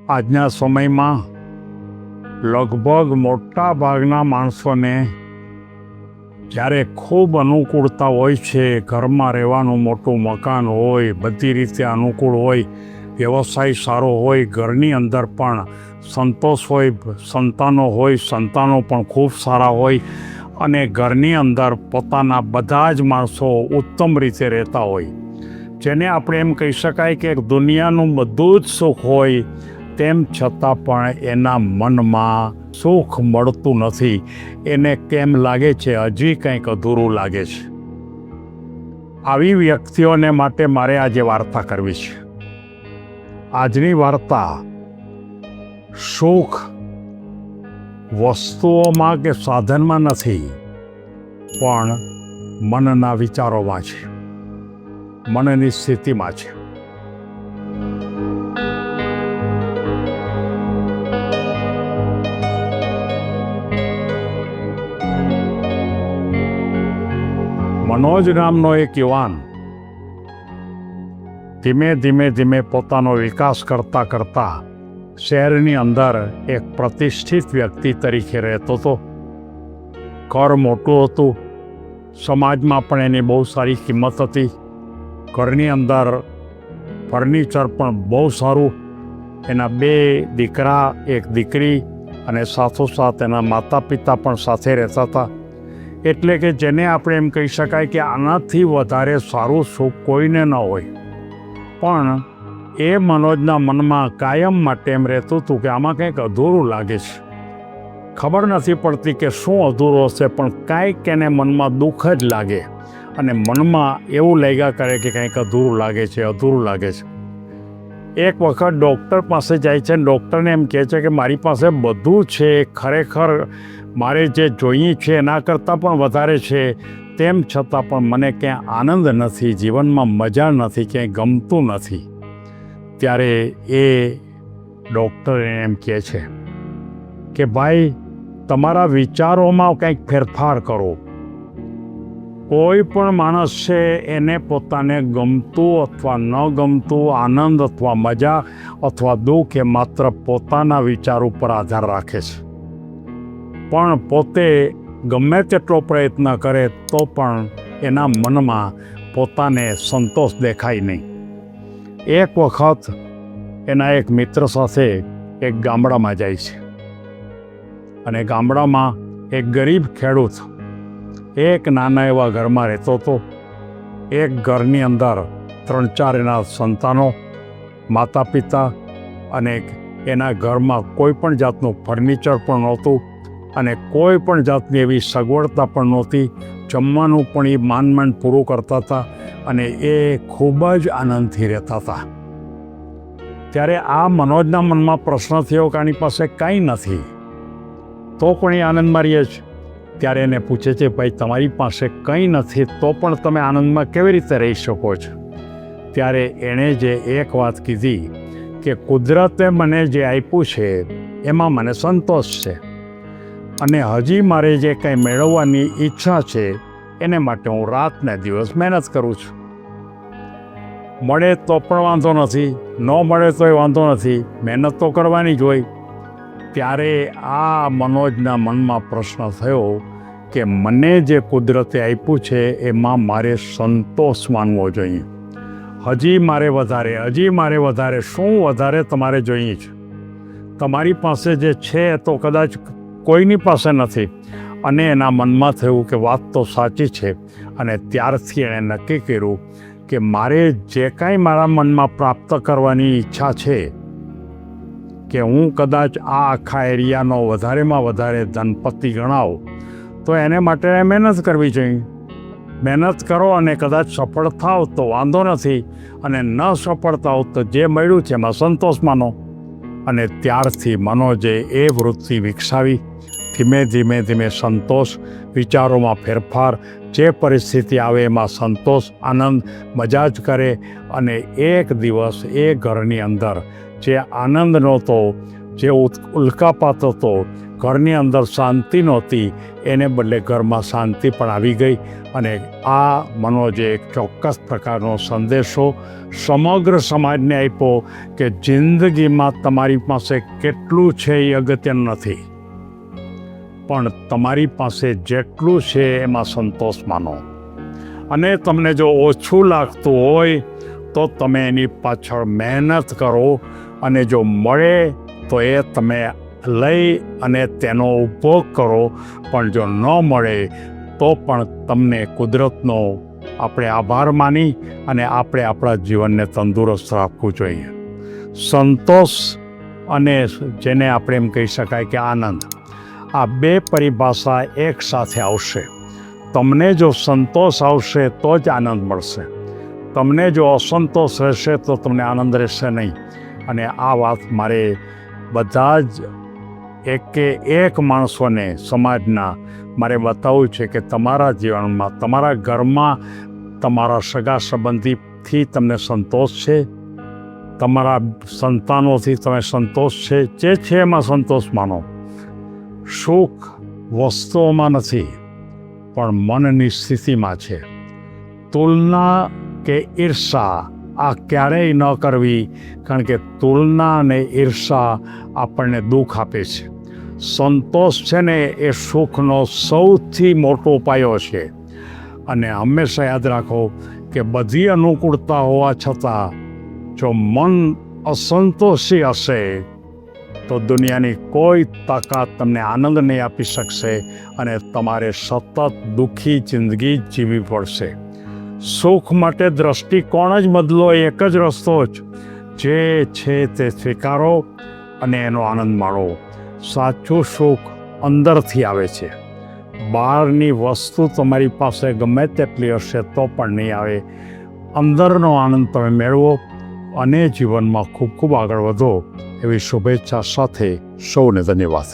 આજના સમયમાં લગભગ મોટા ભાગના માણસોને જ્યારે ખૂબ અનુકૂળતા હોય છે, ઘરમાં રહેવાનું મોટું મકાન હોય, બધી રીતે અનુકૂળ હોય, વ્યવસાય સારો હોય, ઘરની અંદર પણ સંતોષ હોય, સંતાનો હોય, સંતાનો પણ ખૂબ સારા હોય અને ઘરની અંદર પોતાના બધા જ માણસો ઉત્તમ રીતે રહેતા હોય, જેને આપણે એમ કહી શકાય કે દુનિયાનું બધું જ સુખ હોય, તેમ છતાં પણ એના મનમાં સુખ મળતું નથી. એને કેમ લાગે છે? હજી કંઈક અધૂરું લાગે છે. આવી વ્યક્તિઓને માટે મારે આજે વાર્તા કરવી છે. આજની વાર્તા સુખ વસ્તુઓમાં કે સાધનમાં નથી, પણ મનના વિચારોમાં છે, મનની સ્થિતિમાં છે. મનોજ નામનો એક યુવાન ધીમે ધીમે પોતાનો વિકાસ કરતા શહેરની અંદર એક પ્રતિષ્ઠિત વ્યક્તિ તરીકે રહેતો હતો. ઘર મોટું હતું, સમાજમાં પણ એની બહુ સારી કિંમત હતી. ઘરની અંદર ફર્નિચર પણ બહુ સારું. એના 2 દીકરા, 1 દીકરી અને સાથોસાથ એના માતા પિતા પણ સાથે રહેતા હતા. એટલે કે જેને આપણે એમ કહી શકાય કે આનાથી વધારે સારું સુખ કોઈને ન હોય. પણ એ મનોજના મનમાં કાયમ માટે એમ રહેતું હતું કે આમાં કંઈક અધૂરું લાગે છે. ખબર નથી પડતી કે શું અધૂરું હશે, પણ કાંઈક એને મનમાં દુઃખ જ લાગે અને મનમાં એવું લાગ્યા કરે કે કંઈક અધૂરું લાગે છે, અધૂરું લાગે છે. એક વખત ડૉક્ટર પાસે જાય છે. ડૉક્ટરને એમ કહે છે કે મારી પાસે બધું છે, ખરેખર મારે જે જોઈએ છે એના કરતાં પણ વધારે છે, તેમ છતાં પણ મને ક્યાંય આનંદ નથી, જીવનમાં મજા નથી, ક્યાંય ગમતું નથી. ત્યારે એ ડૉક્ટર એમ કહે છે કે ભાઈ, તમારા વિચારોમાં કંઈક ફેરફાર કરો. કોઈ પણ માણસ છે એને પોતાને ગમતું અથવા ન ગમતું, આનંદ અથવા મજા અથવા દુઃખ એ માત્ર પોતાના વિચાર ઉપર આધાર રાખે છે. પણ પોતે ગમે તેટલો પ્રયત્ન કરે તો પણ એના મનમાં પોતાને સંતોષ દેખાય નહીં. એક વખત એના એક મિત્ર સાથે એક ગામડામાં જાય છે અને ગામડામાં એક ગરીબ ખેડૂત એક નાના એવા ઘરમાં રહેતો હતો. એક ઘરની અંદર 3-4 એના સંતાનો, માતા પિતા અને એના ઘરમાં કોઈ પણ જાતનું ફર્નિચર પણ નહોતું અને કોઈ પણ જાતની એવી સગવડતા પણ નહોતી. જમવાનું પણ એ માંડ પૂરું કરતા હતા અને એ ખૂબ જ આનંદથી રહેતા હતા. ત્યારે આ મનોજના મનમાં પ્રશ્ન થયો કે આની પાસે કાંઈ નથી, તો પણ એ આનંદમાં રહે છે. ત્યારે એને પૂછે છે, ભાઈ, તમારી પાસે કંઈ નથી તો પણ તમે આનંદમાં કેવી રીતે રહી શકો છો? ત્યારે એણે જે એક વાત કીધી કે કુદરતે મને જે આપ્યું છે એમાં મને સંતોષ છે અને હજી મારે જે કંઈ મેળવવાની ઈચ્છા છે એને માટે હું રાત ને દિવસ મહેનત કરું છું. મળે તો પણ વાંધો નથી, ન મળે તોય વાંધો નથી, મહેનત તો કરવાની જ હોય. ત્યારે આ મનોજના મનમાં પ્રશ્ન થયો કે મને જે કુદરતે આપ્યું છે એમાં મારે સંતોષ માનવો જોઈએ. હજી મારે વધારે, શું વધારે તમારે જોઈએ છે? તમારી પાસે જે છે તો કદાચ કોઈની પાસે નથી. અને એના મનમાં થયું કે વાત તો સાચી છે અને ત્યારથી એણે નક્કી કર્યું કે મારે જે કાંઈ મારા મનમાં પ્રાપ્ત કરવાની ઈચ્છા છે કે હું કદાચ આ આખા એરિયાનો વધારેમાં વધારે ધનપતિ ગણાવ તો એને માટે મહેનત કરવી જોઈએ. મહેનત કરો અને કદાચ સફળ થાવ તો વાંધો નથી, અને ન સફળ થાવ તો જે મળ્યું છે એમાં સંતોષ માનો. અને ત્યારથી મનોજે એ વૃત્તિ વિકસાવી. ધીમે સંતોષ, વિચારોમાં ફેરફાર, જે પરિસ્થિતિ આવે એમાં સંતોષ, આનંદ, મજા જ કરે. અને એક દિવસ એ ઘરની અંદર જે આનંદ નહોતો, જે ઉલ્કાપાત હતો, ઘરની અંદર શાંતિ નહોતી, એને બદલે ઘરમાં શાંતિ પણ આવી ગઈ. અને આ મનોજે એક ચોક્કસ પ્રકારનો સંદેશો સમગ્ર સમાજને આપ્યો કે જિંદગીમાં તમારી પાસે કેટલું છે એ અગત્યનું નથી, પણ તમારી પાસે જેટલું છે એમાં સંતોષ માનો. અને તમને જો ઓછું લાગતું હોય તો તમે એની પાછળ મહેનત કરો, અને જો મળે તો એ તમે લઈ અને તેનો ઉપયોગ કરો. પણ જો ન મળે તો પણ તમને કુદરતનો આપણે આભાર માની અને આપણે આપણા જીવનને તંદુરસ્ત રાખવું જોઈએ. સંતોષ અને જેને આપણે એમ કહી શકાય કે આનંદ, આ બે પરિભાષા એક સાથે આવશે. તમને જો સંતોષ આવશે તો જ આનંદ મળશે. તમને જો અસંતોષ રહેશે તો તમને આનંદ રહેશે નહીં. અને આ વાત મારે બધા જ એક માણસોને સમાજના મારે બતાવવું છે કે તમારા જીવનમાં, તમારા ઘરમાં, તમારા સગા સંબંધીથી તમને સંતોષ છે, તમારા સંતાનોથી તમે સંતોષ છે, જે છે એમાં સંતોષ માનો. સુખ વસ્તુઓમાં નથી પણ મનની સ્થિતિમાં છે. તુલના કે ઈર્ષા આ ક્યારેય ન કરવી, કારણ કે તુલના અને ઈર્ષા આપણને દુઃખ આપે છે. સંતોષ છે ને એ સુખનો સૌથી મોટો ઉપાયો છે. અને હંમેશા યાદ રાખો કે બધી અનુકૂળતા હોવા છતાં જો મન અસંતોષી હશે તો દુનિયાની કોઈ તાકાત તમને આનંદ નહીં આપી શકશે, અને તમારે સતત દુઃખી જિંદગી જીવવી પડશે. સુખ માટે દ્રષ્ટિકોણ જ બદલો, એક જ રસ્તો જ, જે છે તે સ્વીકારો અને એનો આનંદ માણો. સાચું સુખ અંદરથી આવે છે. બહારની વસ્તુ તમારી પાસે ગમે તેટલી હશે તો પણ નહીં આવે. અંદરનો આનંદ તમે મેળવો અને જીવનમાં ખૂબ ખૂબ આગળ વધો, એવી શુભેચ્છા સાથે સૌને ધન્યવાદ.